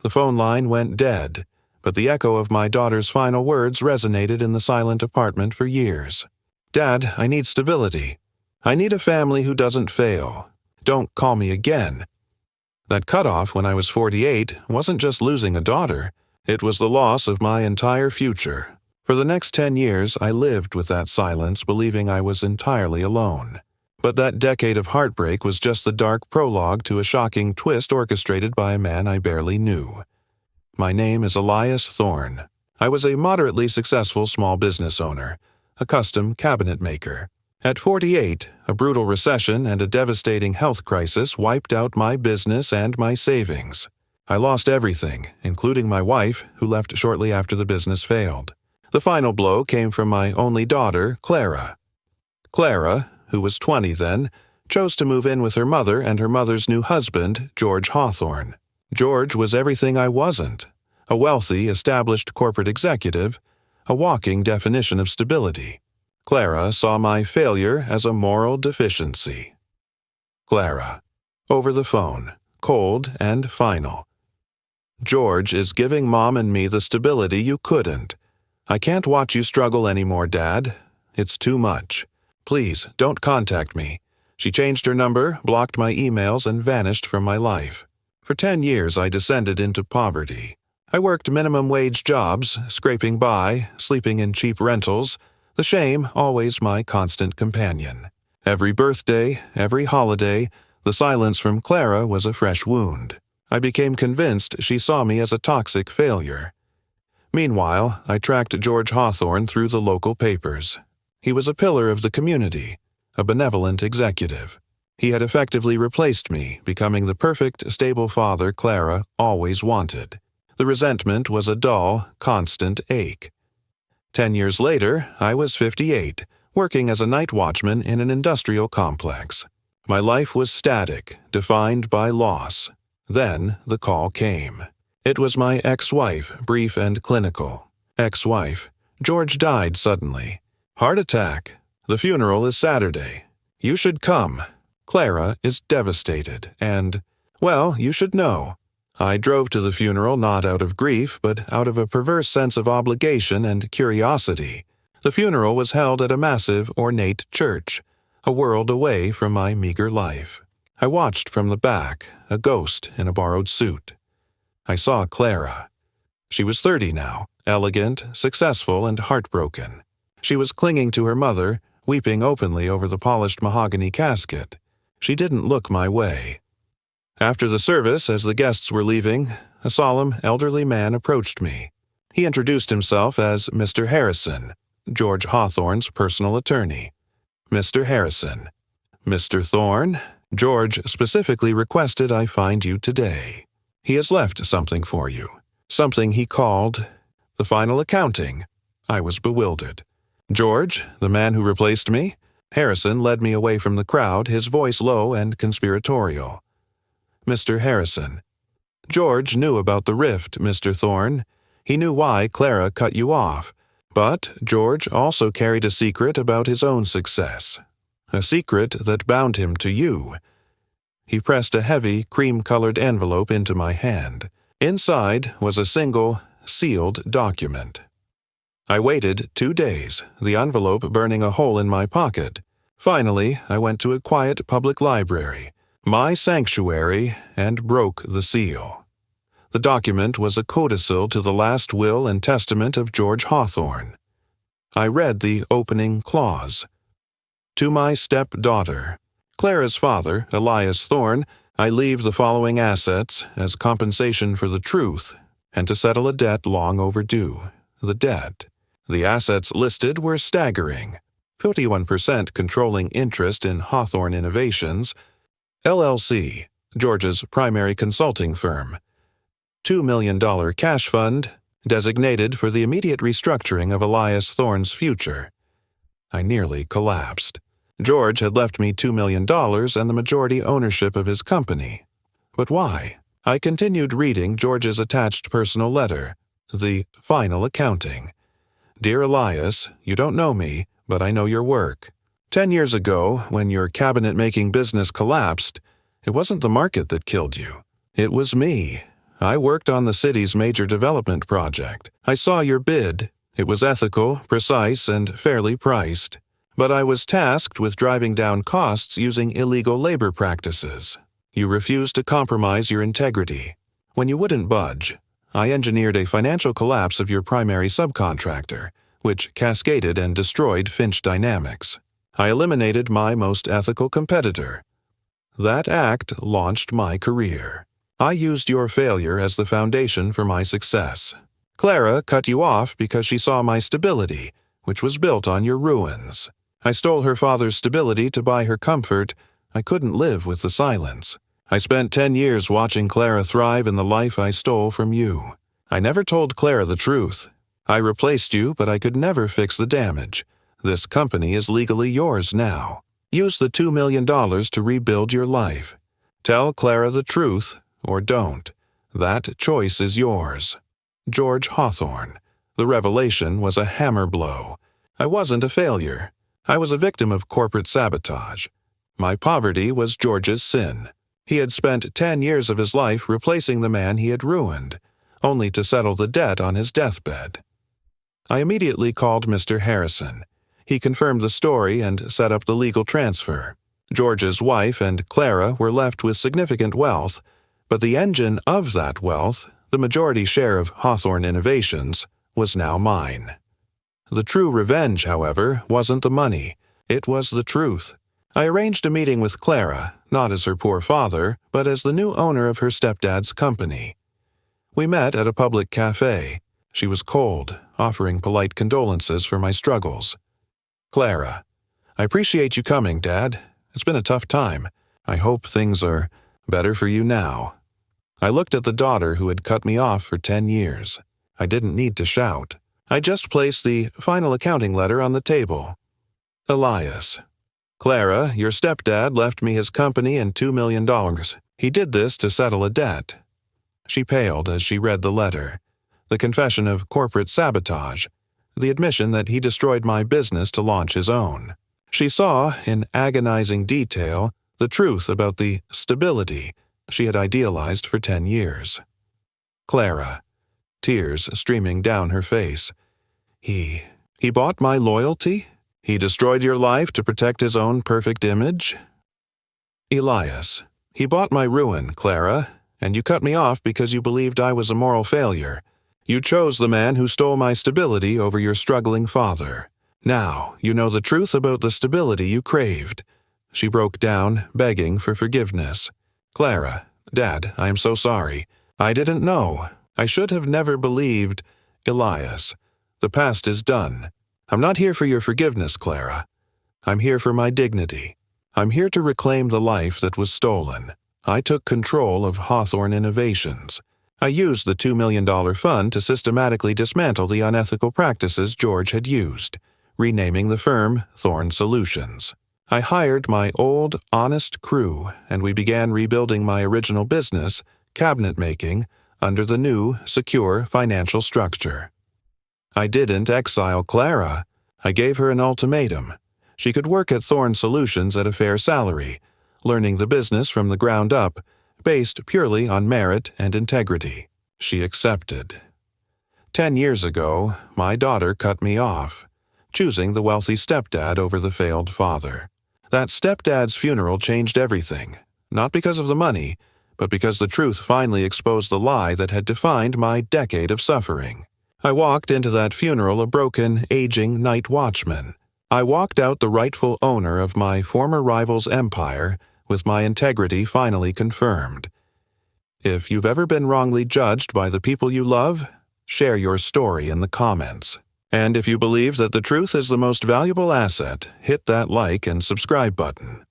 The phone line went dead, but the echo of my daughter's final words resonated in the silent apartment for years. "Dad, I need stability. I need a family who doesn't fail. Don't call me again." That cutoff when I was 48 wasn't just losing a daughter, it was the loss of my entire future. For the next 10 years, I lived with that silence, believing I was entirely alone. But that decade of heartbreak was just the dark prologue to a shocking twist orchestrated by a man I barely knew. My name is Elias Thorne. I was a moderately successful small business owner, a custom cabinet maker. At 48, a brutal recession and a devastating health crisis wiped out my business and my savings. I lost everything, including my wife, who left shortly after the business failed. The final blow came from my only daughter, Clara. Clara, who was 20 then, chose to move in with her mother and her mother's new husband, George Hawthorne. George was everything I wasn't: a wealthy, established corporate executive, a walking definition of stability. Clara saw my failure as a moral deficiency. Clara. Over the phone, cold and final. "George is giving Mom and me the stability you couldn't. I can't watch you struggle anymore, Dad. It's too much. Please, don't contact me." She changed her number, blocked my emails, and vanished from my life. For 10 years, I descended into poverty. I worked minimum-wage jobs, scraping by, sleeping in cheap rentals, the shame always my constant companion. Every birthday, every holiday, the silence from Clara was a fresh wound. I became convinced she saw me as a toxic failure. Meanwhile, I tracked George Hawthorne through the local papers. He was a pillar of the community, a benevolent executive. He had effectively replaced me, becoming the perfect, stable father Clara always wanted. The resentment was a dull, constant ache. 10 years later, I was 58, working as a night watchman in an industrial complex. My life was static, defined by loss. Then the call came. It was my ex-wife, brief and clinical. "Ex-wife, George died suddenly. Heart attack. The funeral is Saturday. You should come. Clara is devastated and, well, you should know." I drove to the funeral not out of grief, but out of a perverse sense of obligation and curiosity. The funeral was held at a massive, ornate church, a world away from my meager life. I watched from the back, a ghost in a borrowed suit. I saw Clara. She was 30 now, elegant, successful, and heartbroken. She was clinging to her mother, weeping openly over the polished mahogany casket. She didn't look my way. After the service, as the guests were leaving, a solemn, elderly man approached me. He introduced himself as Mr. Harrison, George Hawthorne's personal attorney. "Mr. Harrison. Mr. Thorne, George specifically requested I find you today. He has left something for you. Something he called the final accounting." I was bewildered. "George, the man who replaced me?" Harrison led me away from the crowd, his voice low and conspiratorial. "Mr. Harrison. George knew about the rift, Mr. Thorne. He knew why Clara cut you off. But George also carried a secret about his own success. A secret that bound him to you." He pressed a heavy, cream-colored envelope into my hand. Inside was a single, sealed document. I waited 2 days, the envelope burning a hole in my pocket. Finally, I went to a quiet public library, my sanctuary, and broke the seal. The document was a codicil to the last will and testament of George Hawthorne. I read the opening clause. "To my stepdaughter, Clara's father, Elias Thorne, I leave the following assets as compensation for the truth and to settle a debt long overdue, the debt." The assets listed were staggering: 51% controlling interest in Hawthorne Innovations, LLC, George's primary consulting firm, $2 million cash fund, designated for the immediate restructuring of Elias Thorne's future. I nearly collapsed. George had left me $2 million and the majority ownership of his company. But why? I continued reading George's attached personal letter, the final accounting. "Dear Elias, you don't know me, but I know your work. 10 years ago, when your cabinet-making business collapsed, it wasn't the market that killed you. It was me. I worked on the city's major development project. I saw your bid. It was ethical, precise, and fairly priced. But I was tasked with driving down costs using illegal labor practices. You refused to compromise your integrity. When you wouldn't budge, I engineered a financial collapse of your primary subcontractor, which cascaded and destroyed Finch Dynamics. I eliminated my most ethical competitor. That act launched my career. I used your failure as the foundation for my success. Clara cut you off because she saw my stability, which was built on your ruins. I stole her father's stability to buy her comfort. I couldn't live with the silence. I spent 10 years watching Clara thrive in the life I stole from you. I never told Clara the truth. I replaced you, but I could never fix the damage. This company is legally yours now. Use the $2 million to rebuild your life. Tell Clara the truth, or don't. That choice is yours. George Hawthorne. The revelation was a hammer blow. I wasn't a failure. I was a victim of corporate sabotage. My poverty was George's sin. He had spent 10 years of his life replacing the man he had ruined, only to settle the debt on his deathbed. I immediately called Mr. Harrison. He confirmed the story and set up the legal transfer. George's wife and Clara were left with significant wealth, but the engine of that wealth, the majority share of Hawthorne Innovations, was now mine. The true revenge, however, wasn't the money. It was the truth. I arranged a meeting with Clara, not as her poor father, but as the new owner of her stepdad's company. We met at a public cafe. She was cold, offering polite condolences for my struggles. Clara, I appreciate you coming, Dad. It's been a tough time. I hope things are better for you now. I looked at the daughter who had cut me off for 10 years. I didn't need to shout. I just placed the final accounting letter on the table. Elias. Clara, your stepdad left me his company and $2 million. He did this to settle a debt. She paled as she read the letter. The confession of corporate sabotage. The admission that he destroyed my business to launch his own. She saw, in agonizing detail, the truth about the stability she had idealized for 10 years. Clara. Tears streaming down her face. He bought my loyalty? He destroyed your life to protect his own perfect image? Elias. He bought my ruin, Clara, and you cut me off because you believed I was a moral failure. You chose the man who stole my stability over your struggling father. Now you know the truth about the stability you craved. She broke down, begging for forgiveness. Clara, Dad, I am so sorry. I didn't know. I should have never believed. Elias, the past is done. I'm not here for your forgiveness, Clara. I'm here for my dignity. I'm here to reclaim the life that was stolen. I took control of Hawthorne Innovations. I used the $2 million fund to systematically dismantle the unethical practices George had used, renaming the firm Thorn Solutions. I hired my old, honest crew, and we began rebuilding my original business, cabinet making, under the new, secure financial structure. I didn't exile Clara. I gave her an ultimatum. She could work at Thorn Solutions at a fair salary, learning the business from the ground up, based purely on merit and integrity. She accepted. 10 years ago, my daughter cut me off, choosing the wealthy stepdad over the failed father. That stepdad's funeral changed everything, not because of the money, but because the truth finally exposed the lie that had defined my decade of suffering. I walked into that funeral a broken, aging night watchman. I walked out the rightful owner of my former rival's empire, with my integrity finally confirmed. If you've ever been wrongly judged by the people you love, share your story in the comments. And if you believe that the truth is the most valuable asset, hit that like and subscribe button.